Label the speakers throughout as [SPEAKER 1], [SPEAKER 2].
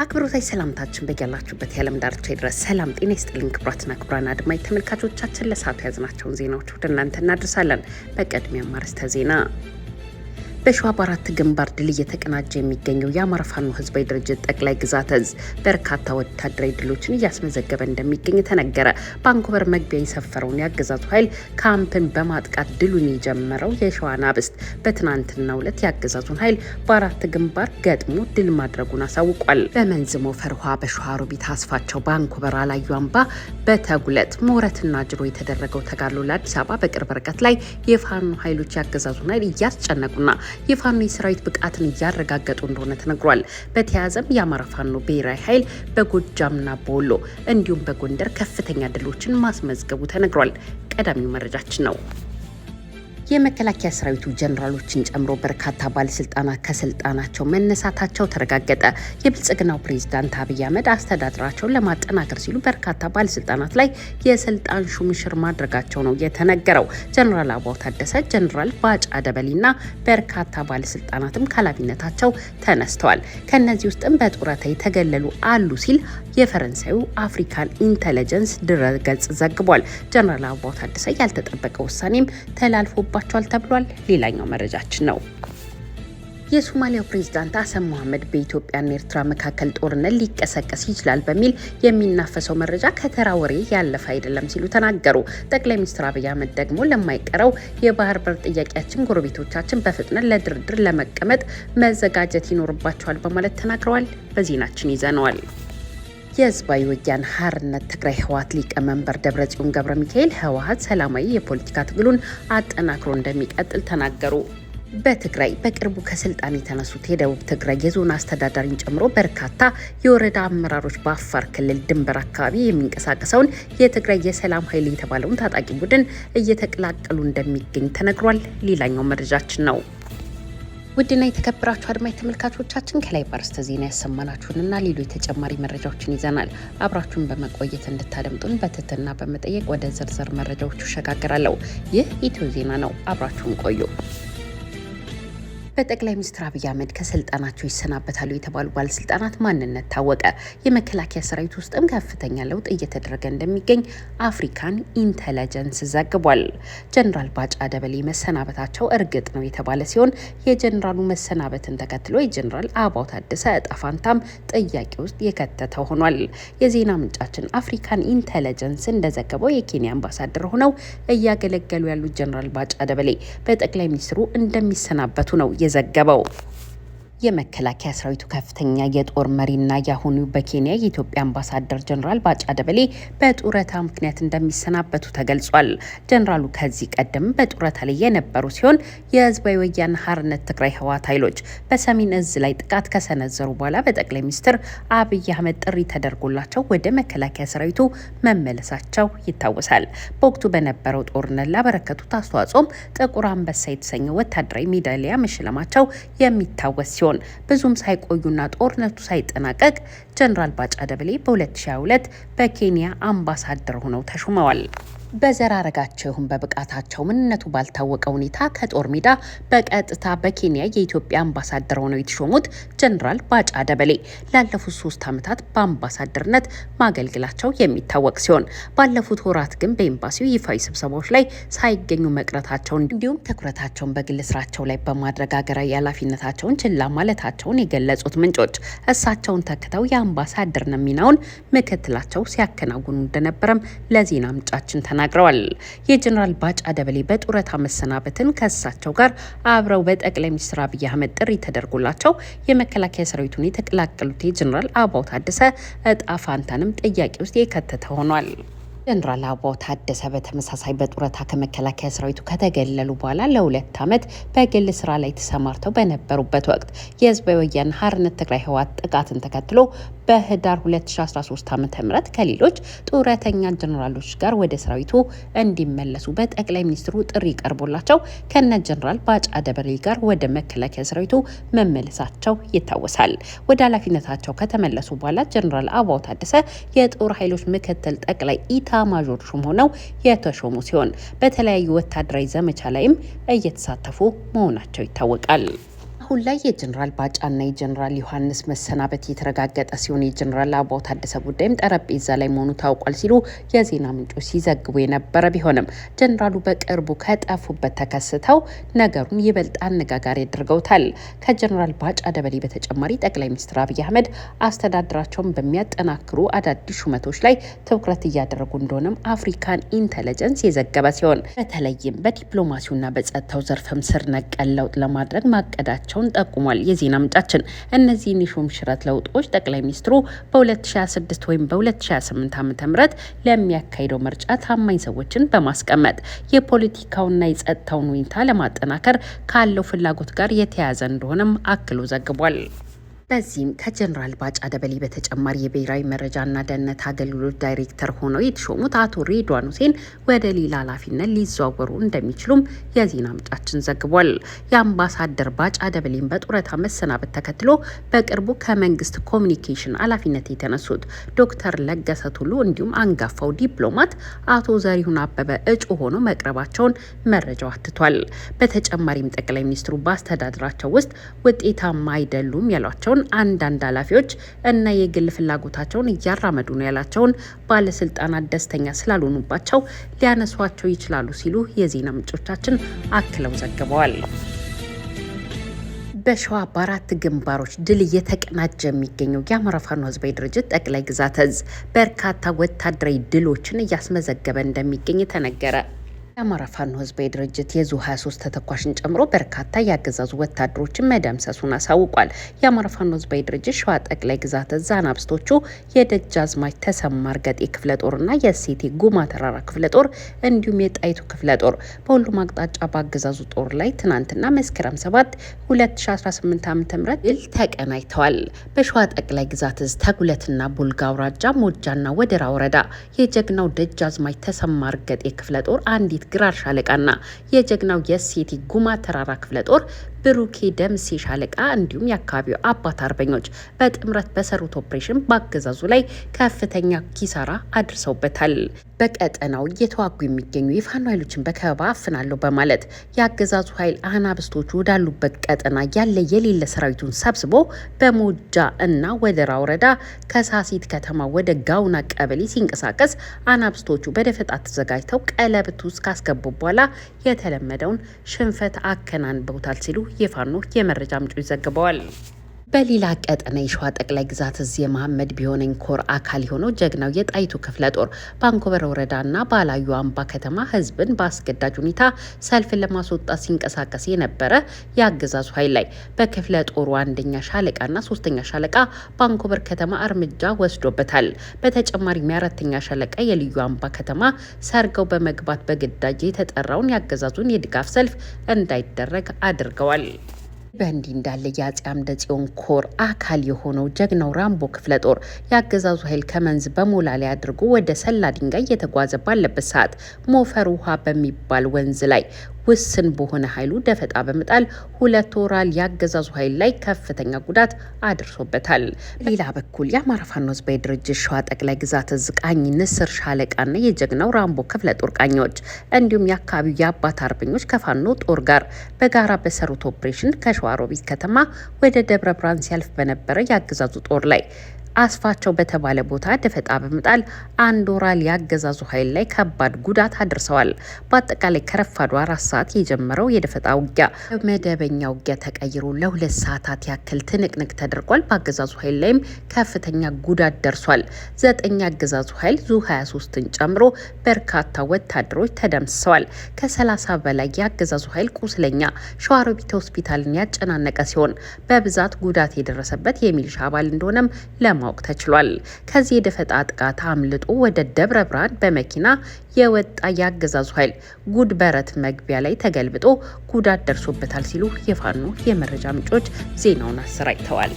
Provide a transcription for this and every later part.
[SPEAKER 1] አክብሮታይ ሰላምታችን በያላችሁበት የዓለም ዳርቻ ድረስ ሰላም ጤና ይስጥልኝ። ክቡራትና ክቡራን አድማጭ ተመልካቾቻችን ለሰዓቱ ያዝናቸውን ዜናዎች ወደ እናንተ እናደርሳለን። በቅድሚያ አርዕስተ ዜና። በሸዋ በአራት ግንባር ድል እየተቀናጀ የሚገኘው የአማራ ፋኖ ህዝባዊ ድርጅት ጠቅላይ ግዛት እዝ በርካታ ወታደራዊ ድሎችን እያስመዘገበ እንደሚገኝ ተነገረ። በአንኮበር መግቢያ የሰፈረውን ያገዛዙ ኃይል ካምፕን በማጥቃት ድሉን የጀመረው የሸዋ ናብስት በትናንትናው ዕለት ያገዛዙን ኃይል በአራት ግንባር ገጥሞ ድል ማድረጉን አሳውቋል። በመንዝሞ ፈርኋ፣ በሸዋሮቢት አስፋቸው፣ በአንኮበር አላዩ አምባ፣ በተጉለት ሞረትና ጅሮ የተደረገው ተጋድሎ ለአዲስ አበባ በቅርብ ርቀት ላይ የፋኖ ኃይሎች ያገዛዙን ኃይል እያስጨነቁና የፋኖ የሰራዊት ብቃትን እያረጋገጡ እንደሆነ ተነግሯል። በተያያዘም የአማራ ፋኖ ብሔራዊ ኃይል በጎጃምና በወሎ እንዲሁም በጎንደር ከፍተኛ ድሎችን ማስመዝገቡ ተነግሯል። ቀዳሚው መረጃችን ነው። የመከላከያ ሰራዊቱ ጀነራሎችን ጨምሮ በርካታ ባለስልጣናት ከስልጣናቸው መነሳታቸው ተረጋገጠ። የብልጽግናው ፕሬዝዳንት አብይ አህመድ አስተዳደራቸውን ለማጠናከር ሲሉ በርካታ ባለስልጣናት ላይ የስልጣን ሹምሽር ማድረጋቸው ነው የተነገረው። ጀነራል አበባው ታደሰ፣ ጀነራል ባጫ ደበሌና በርካታ ባለስልጣናትም ከኃላፊነታቸው ተነስተዋል። ከነዚህ ውስጥም በጡረታ የተገለሉ አሉ ሲል የፈረንሳዩ አፍሪካን ኢንተለጀንስ ድረገጽ ዘግቧል። ጀነራል አበባው ታደሰ ያልተጠበቀ ውሳኔም ተላልፎባቸዋል ተብሏል። ሌላኛው መረጃችን ነው። የሶማሊያው ፕሬዝዳንት ሀሰን መሐመድ በኢትዮጵያና ኤርትራ መካከል ጦርነት ሊቀሰቀስ ይችላል በሚል የሚናፈሰው መረጃ ከተራ ወሬ ያለፈ አይደለም ሲሉ ተናገሩ። ጠቅላይ ሚኒስትር አብይ አህመድ ደግሞ ለማይቀረው የባህር በር ጥያቄያችን ጎረቤቶቻችን በፍጥነት ለድርድር ለመቀመጥ መዘጋጀት ይኖርባቸዋል በማለት ተናግረዋል። በዜናችን ይዘነዋል። የህዝባዊ ወያነ ሓርነት ትግራይ ህወሓት ሊቀመንበር ደብረጽዮን ገብረ ሚካኤል ህወሓት ሰላማዊ የፖለቲካ ትግሉን አጠናክሮ እንደሚቀጥል ተናገሩ። በትግራይ በቅርቡ ከስልጣን የተነሱት የደቡብ ትግራይ የዞን አስተዳዳሪን ጨምሮ በርካታ የወረዳ አመራሮች በአፋር ክልል ድንበር አካባቢ የሚንቀሳቀሰውን የትግራይ የሰላም ኃይል የተባለውን ታጣቂ ቡድን እየተቀላቀሉ እንደሚገኝ ተነግሯል። ሌላኛው መረጃችን ነው። ውድና የተከበራችሁ አድማጭ ተመልካቾቻችን ከላይ በአርዕስተ ዜና ያሰማናችሁንና ሌሎች ተጨማሪ መረጃዎችን ይዘናል። አብራችሁን በመቆየት እንድታደምጡን በትህትና በመጠየቅ ወደ ዝርዝር መረጃዎቹ እሸጋገራለሁ። ይህ ኢትዮ ዜና ነው። አብራችሁን ቆዩ። በጠቅላይ ሚኒስትር አብይ አህመድ ከስልጣናቸው ይሰናበታሉ የተባሉ ባለስልጣናት ማንነት ታወቀ። የመከላከያ ሰራዊት ውስጥም ከፍተኛ ለውጥ እየተደረገ እንደሚገኝ አፍሪካን ኢንተለጀንስ ዘግቧል። ጀነራል ባጫ ደበሌ መሰናበታቸው እርግጥ ነው የተባለ ሲሆን የጀነራሉ መሰናበትን ተከትሎ የጀነራል አበባው ታደሰ እጣ ፋንታም ጥያቄ ውስጥ የከተተ ሆኗል። የዜና ምንጫችን አፍሪካን ኢንተለጀንስ እንደዘገበው የኬንያ አምባሳደር ሆነው እያገለገሉ ያሉት ጀነራል ባጫ ደበሌ በጠቅላይ ሚኒስትሩ እንደሚሰናበቱ ነው የዘገበው። የመከላከያ ሰራዊቱ ከፍተኛ የጦር መሪና የአሁኑ በኬንያ የኢትዮጵያ አምባሳደር ጀነራል ባጫ ደበሌ በጡረታ ምክንያት እንደሚሰናበቱ ተገልጿል። ጀነራሉ ከዚህ ቀደም በጡረታ ላይ የነበሩ ሲሆን የህዝባዊ ወያነ ሓርነት ትግራይ ህወሓት ኃይሎች በሰሜን እዝ ላይ ጥቃት ከሰነዘሩ በኋላ በጠቅላይ ሚኒስትር አብይ አህመድ ጥሪ ተደርጎላቸው ወደ መከላከያ ሰራዊቱ መመለሳቸው ይታወሳል። በወቅቱ በነበረው ጦርነት ላበረከቱት አስተዋጽኦም ጥቁር አንበሳ የተሰኘው ወታደራዊ ሜዳሊያ መሸለማቸው የሚታወስ ሲሆን ብዙም ሳይቆዩና ጦርነቱ ሳይጠናቀቅ ጀነራል ባጫ ደበሌ በ2022 በኬንያ አምባሳደር ሆነው ተሹመዋል። በዘር ሐረጋቸው ይሁን በብቃታቸው ምንነቱ ባልታወቀ ሁኔታ ከጦር ሜዳ በቀጥታ በኬንያ የኢትዮጵያ አምባሳደር ሆነው የተሾሙት ጀነራል ባጫ ደበሌ ላለፉት 3 ዓመታት በአምባሳደርነት ማገልገላቸው የሚታወቅ ሲሆን ባለፉት ወራት ግን በኤምባሲው ይፋዊ ስብሰባዎች ላይ ሳይገኙ መቅረታቸውን እንዲሁም ትኩረታቸውን በግል ስራቸው ላይ በማድረግ ሀገራዊ ኃላፊነታቸውን ችላ ማለታቸውን የገለጹት ምንጮች እሳቸውን ተክተው የአምባሳደርነት ሚናውን ምክትላቸው ሲያከናውኑ እንደነበረም ለዜና ምንጫችን ተናግረዋል። የጀነራል ባጫ ደበሌ በጡረታ መሰናበትን ከእሳቸው ጋር አብረው በጠቅላይ ሚኒስትር አብይ አህመድ ጥሪ ተደርጎላቸው የመከላከያ ሰራዊቱን የተቀላቀሉት የጀነራል አበባው ታደሰ እጣ ፋንታንም ጥያቄ ውስጥ የከተተ ሆኗል። ጀነራል አበባው ታደሰ በተመሳሳይ በጡረታ ከመከላከያ ሰራዊቱ ከተገለሉ በኋላ ለ2 ዓመት በግል ስራ ላይ ተሰማርተው በነበሩበት ወቅት የህዝባዊ ወያነ ሓርነት ትግራይ ህወሓት ጥቃትን ተከትሎ በህዳር 2013 ዓ.ም ከሌሎች ጡረተኛ ጀነራሎች ጋር ወደ ሰራዊቱ እንዲመለሱ በጠቅላይ ሚኒስትሩ ጥሪ ቀርቦላቸው ከነ ጀነራል ባጫ ደበሌ ጋር ወደ መከላከያ ሰራዊቱ መመለሳቸው ይታወሳል። ወደ ኃላፊነታቸው ከተመለሱ በኋላ ጀነራል አበባው ታደሰ የጦር ኃይሎች ምክትል ጠቅላይ ኢታማዦር ሹም ሆነው የተሾሙ ሲሆን በተለያዩ ወታደራዊ ዘመቻ ላይም እየተሳተፉ መሆናቸው ይታወቃል። አሁን ላይ የጀነራል ባጫና የጀነራል ዮሐንስ መሰናበት የተረጋገጠ ሲሆን የጀነራል አበባው ታደሰ ጉዳይም ጠረጴዛ ላይ መሆኑ ታውቋል ሲሉ የዜና ምንጮች ሲዘግቡ የነበረ ቢሆንም ጀነራሉ በቅርቡ ከጠፉበት ተከስተው ነገሩን ይበልጥ አነጋጋሪ አድርገውታል። ከጀነራል ባጫ ደበሌ በተጨማሪ ጠቅላይ ሚኒስትር አብይ አህመድ አስተዳደራቸውን በሚያጠናክሩ አዳዲስ ሹመቶች ላይ ትኩረት እያደረጉ እንደሆነም አፍሪካን ኢንተለጀንስ የዘገበ ሲሆን በተለይም በዲፕሎማሲውና በጸጥታው ዘርፍም ስር ነቀል ለውጥ ለማድረግ ማቀዳቸውን ጠቁሟል። የዜና ምንጫችን እነዚህን የሹም ሽረት ለውጦች ጠቅላይ ሚኒስትሩ በ2026 ወይም በ2028 ዓ.ም ለሚያካሂደው ምርጫ ታማኝ ሰዎችን በማስቀመጥ የፖለቲካውና የጸጥታውን ሁኔታ ለማጠናከር ካለው ፍላጎት ጋር የተያያዘ እንደሆነም አክሎ ዘግቧል። በዚህም ከጀነራል ባጫ ደበሌ በተጨማሪ የብሔራዊ መረጃና ደህንነት አገልግሎት ዳይሬክተር ሆነው የተሾሙት አቶ ሬድዋን ሁሴን ወደ ሌላ ኃላፊነት ሊዘዋወሩ እንደሚችሉም የዜና ምንጫችን ዘግቧል። የአምባሳደር ባጫ ደበሌን በጡረታ መሰናበት ተከትሎ በቅርቡ ከመንግስት ኮሚኒኬሽን ኃላፊነት የተነሱት ዶክተር ለገሰ ቱሉ እንዲሁም አንጋፋው ዲፕሎማት አቶ ዘሪሁን አበበ እጩ ሆነው መቅረባቸውን መረጃው አትቷል። በተጨማሪም ጠቅላይ ሚኒስትሩ በአስተዳደራቸው ውስጥ ውጤታማ አይደሉም ያሏቸውን አንዳንድ ኃላፊዎች እና የግል ፍላጎታቸውን እያራመዱ ነው ያላቸውን ባለስልጣናት ደስተኛ ስላልሆኑባቸው ሊያነሷቸው ይችላሉ ሲሉ የዜና ምንጮቻችን አክለው ዘግበዋል። በሸዋ በአራት ግንባሮች ድል እየተቀናጀ የሚገኘው የአማራ ፋኖ ህዝባዊ ድርጅት ጠቅላይ ግዛት እዝ በርካታ ወታደራዊ ድሎችን እያስመዘገበ እንደሚገኝ ተነገረ። የአማራ ፋኖ ህዝባዊ ድርጅት የዙ 23 ተተኳሽን ጨምሮ በርካታ የአገዛዙ ወታደሮችን መደምሰሱን አሳውቋል። የአማራ ፋኖ ህዝባዊ ድርጅት ሸዋ ጠቅላይ ግዛት እዝ አናብስቶቹ የደጃዝማች ተሰማ እርገጤ ክፍለ ጦርና የእሴቴ ጉማ ተራራ ክፍለ ጦር እንዲሁም የጣይቱ ክፍለ ጦር በሁሉም አቅጣጫ በአገዛዙ ጦር ላይ ትናንትና መስከረም 7 2018 ዓ.ም ድል ተቀናጅተዋል። በሸዋ ጠቅላይ ግዛት እዝ ተጉለትና ቡልጋ አውራጃ ሞጃና ወደራ ወረዳ የጀግናው ደጃዝማች ተሰማ እርገጤ ክፍለ ጦር አንዲት ግራር ሻለቃና የጀግናው የእሴቴ ጉማ ተራራ ክፍለ ጦር ብሩኬ ደምሴ ሻለቃ እንዲሁም የአካባቢው አባት አርበኞች በጥምረት በሰሩት ኦፕሬሽን በአገዛዙ ላይ ከፍተኛ ኪሳራ አድርሰውበታል። በቀጠናው እየተዋጉ የሚገኙ የፋኖ ኃይሎችን በከበባ አፍናለሁ በማለት የአገዛዙ ኃይል አናብስቶቹ ወዳሉበት ቀጠና ያለ የሌለ ሰራዊቱን ሰብስቦ በሞጃ እና ወደራ ወረዳ ከሳሲት ከተማ ወደ ጋውና ቀበሌ ሲንቀሳቀስ አናብስቶቹ በደፈጣ ተዘጋጅተው ቀለብት ውስጥ ካስገቡ በኋላ የተለመደውን ሽንፈት አከናንበውታል ሲሉ የፋኖ የመረጃ ምንጮች ዘግበዋል። በሌላ ቀጠና የሸዋ ጠቅላይ ግዛት እዝ የመሐመድ ቢሆነኝ ኮር አካል የሆነው ጀግናው የጣይቱ ክፍለ ጦር በአንኮበር ወረዳና ባላዩ አምባ ከተማ ህዝብን በአስገዳጅ ሁኔታ ሰልፍን ለማስወጣት ሲንቀሳቀስ የነበረ የአገዛዙ ኃይል ላይ በክፍለ ጦሩ አንደኛ ሻለቃና ሶስተኛ ሻለቃ በአንኮበር ከተማ እርምጃ ወስዶበታል። በተጨማሪም የአራተኛ ሻለቃ የልዩ አምባ ከተማ ሰርገው በመግባት በግዳጅ የተጠራውን የአገዛዙን የድጋፍ ሰልፍ እንዳይደረግ አድርገዋል። በእንዲህ እንዳለ የአጼ አምደ ጽዮን ኮር አካል የሆነው ጀግናው ራምቦ ክፍለ ጦር የአገዛዙ ኃይል ከመንዝ በሞላሌ አድርጎ ወደ ሰላ ድንጋይ እየተጓዘ ባለበት ሰዓት ሞፈር ውሃ በሚባል ወንዝ ላይ ውስን በሆነ ኃይሉ ደፈጣ በመጣል ሁለት ወራል ያገዛዙ ኃይል ላይ ከፍተኛ ጉዳት አድርሶበታል። በሌላ በኩል የአማራ ፋኖ ህዝባዊ ድርጅት ሸዋ ጠቅላይ ግዛት እዝ ቃኝ ንስር ሻለቃና የጀግናው ራምቦ ክፍለ ጦር ቃኞች እንዲሁም የአካባቢው የአባት አርበኞች ከፋኖ ጦር ጋር በጋራ በሰሩት ኦፕሬሽን ከሸዋሮቢት ከተማ ወደ ደብረ ብርሃን ሲያልፍ በነበረ የአገዛዙ ጦር ላይ አስፋቸው በተባለ ቦታ ደፈጣ በመጣል አንድ ወራል ያገዛዙ ኃይል ላይ ከባድ ጉዳት አድርሰዋል። በአጠቃላይ ከረፋዱ 4 ሰዓት የጀመረው የደፈጣ ውጊያ መደበኛ ውጊያ ተቀይሮ ለ2 ሰዓታት ያክል ትንቅንቅ ተደርጓል። በአገዛዙ ኃይል ላይም ከፍተኛ ጉዳት ደርሷል። 9 ያገዛዙ ኃይል ዙ 23ን ጨምሮ በርካታ ወታደሮች ተደምስሰዋል። ከ30 በላይ ያገዛዙ ኃይል ቁስለኛ ሸዋሮቢት ሆስፒታልን ያጨናነቀ ሲሆን በብዛት ጉዳት የደረሰበት የሚሊሻ አባል እንደሆነም ማወቅ ተችሏል። ከዚህ የደፈጣ ጥቃት አምልጦ ወደ ደብረ ብርሃን በመኪና የወጣ የአገዛዙ ኃይል ጉድ በረት መግቢያ ላይ ተገልብጦ ጉዳት ደርሶበታል ሲሉ የፋኖ የመረጃ ምንጮች ዜናውን አሰራጭተዋል።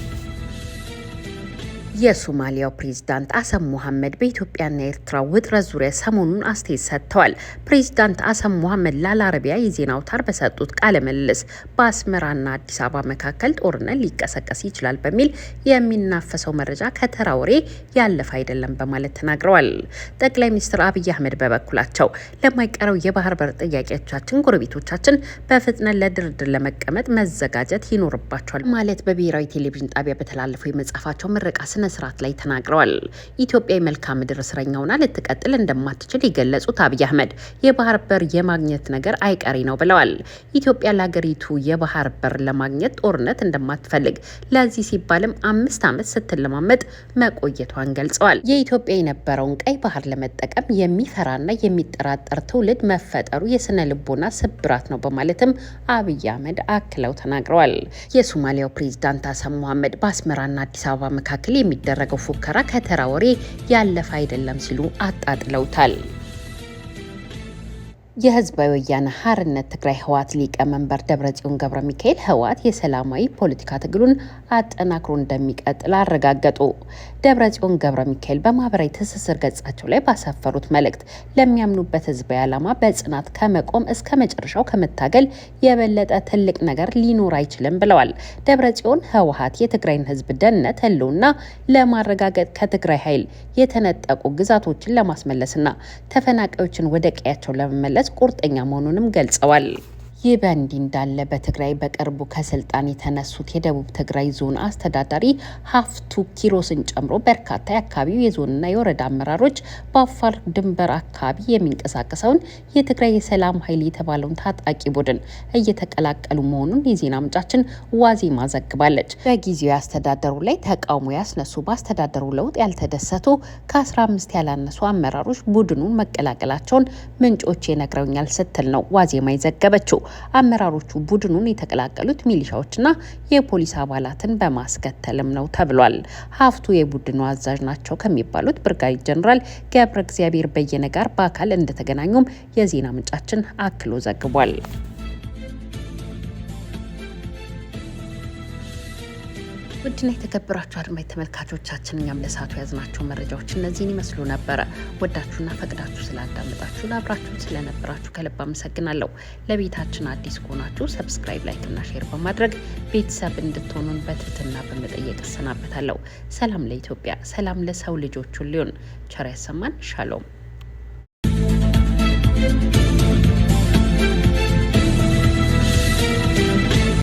[SPEAKER 1] የሶማሊያው ፕሬዝዳንት አሰም ሙሐመድ በኢትዮጵያና ኤርትራ ውጥረት ዙሪያ ሰሞኑን አስተያየት ሰጥተዋል። ፕሬዝዳንት አሰም ሙሐመድ ለአልአረቢያ የዜና አውታር በሰጡት ቃለ ምልልስ በአስመራና አዲስ አበባ መካከል ጦርነት ሊቀሰቀስ ይችላል በሚል የሚናፈሰው መረጃ ከተራ ወሬ ያለፈ አይደለም በማለት ተናግረዋል። ጠቅላይ ሚኒስትር አብይ አህመድ በበኩላቸው ለማይቀረው የባህር በር ጥያቄዎቻችን ጎረቤቶቻችን በፍጥነት ለድርድር ለመቀመጥ መዘጋጀት ይኖርባቸዋል ማለት በብሔራዊ ቴሌቪዥን ጣቢያ በተላለፈው የመጽሐፋቸው ምረቃ ስነስርዓት ላይ ተናግረዋል። ኢትዮጵያ የመልክዓ ምድር እስረኛ ሆና ልትቀጥል እንደማትችል የገለጹት አብይ አህመድ የባህር በር የማግኘት ነገር አይቀሬ ነው ብለዋል። ኢትዮጵያ ለሀገሪቱ የባህር በር ለማግኘት ጦርነት እንደማትፈልግ ለዚህ ሲባልም 5 ዓመት ስትለማመጥ መቆየቷን ገልጸዋል። የኢትዮጵያ የነበረውን ቀይ ባህር ለመጠቀም የሚፈራና የሚጠራጠር ትውልድ መፈጠሩ የስነ ልቦና ስብራት ነው በማለትም አብይ አህመድ አክለው ተናግረዋል። የሶማሊያው ፕሬዝዳንት አሰም ሙሐመድ በአስመራና አዲስ አበባ መካከል የሚደረገው ፉከራ ከተራ ወሬ ያለፈ አይደለም ሲሉ አጣጥለውታል። የህዝባዊ ወያነ ሓርነት ትግራይ ህወሓት ሊቀመንበር ደብረጽዮን ገብረ ሚካኤል ህወሓት የሰላማዊ ፖለቲካ ትግሉን አጠናክሮ እንደሚቀጥል አረጋገጡ። ደብረጽዮን ገብረ ሚካኤል በማህበራዊ ትስስር ገጻቸው ላይ ባሰፈሩት መልእክት ለሚያምኑበት ህዝባዊ ዓላማ በጽናት ከመቆም እስከ መጨረሻው ከመታገል የበለጠ ትልቅ ነገር ሊኖር አይችልም ብለዋል። ደብረጽዮን ህወሓት የትግራይን ህዝብ ደህንነት ህልውና ለማረጋገጥ ከትግራይ ኃይል የተነጠቁ ግዛቶችን ለማስመለስና ተፈናቃዮችን ወደ ቀያቸው ለመመለስ ቁርጠኛ መሆኑንም ገልጸዋል። ይህ በእንዲህ እንዳለ በትግራይ በቅርቡ ከስልጣን የተነሱት የደቡብ ትግራይ ዞን አስተዳዳሪ ሀፍቱ ኪሮስን ጨምሮ በርካታ የአካባቢው የዞንና የወረዳ አመራሮች በአፋር ድንበር አካባቢ የሚንቀሳቀሰውን የትግራይ የሰላም ኃይል የተባለውን ታጣቂ ቡድን እየተቀላቀሉ መሆኑን የዜና ምንጫችን ዋዜማ ዘግባለች። በጊዜው አስተዳደሩ ላይ ተቃውሞ ያስነሱ በአስተዳደሩ ለውጥ ያልተደሰቱ ከ15 ያላነሱ አመራሮች ቡድኑን መቀላቀላቸውን ምንጮች ይነግረውኛል ስትል ነው ዋዜማ የዘገበችው። አመራሮቹ ቡድኑን የተቀላቀሉት ሚሊሻዎችና የፖሊስ አባላትን በማስከተልም ነው ተብሏል። ሀፍቱ የቡድኑ አዛዥ ናቸው ከሚባሉት ብርጋዴር ጀነራል ገብረ እግዚአብሔር በየነ ጋር በአካል እንደተገናኙም የዜና ምንጫችን አክሎ ዘግቧል። ውድና የተከበራችሁ አድማጭ ተመልካቾቻችን እኛም ለሰዓቱ ያዝናቸው መረጃዎች እነዚህን ይመስሉ ነበረ። ወዳችሁና ፈቅዳችሁ ስላዳመጣችሁ ለአብራችሁን ስለነበራችሁ ከልብ አመሰግናለሁ። ለቤታችን አዲስ ከሆናችሁ ሰብስክራይብ፣ ላይክ እና ሼር በማድረግ ቤተሰብ እንድትሆኑን በትህትና በመጠየቅ እሰናበታለሁ። ሰላም ለኢትዮጵያ፣ ሰላም ለሰው ልጆች ሁሉ ይሁን። ቸር ያሰማን። ሻሎም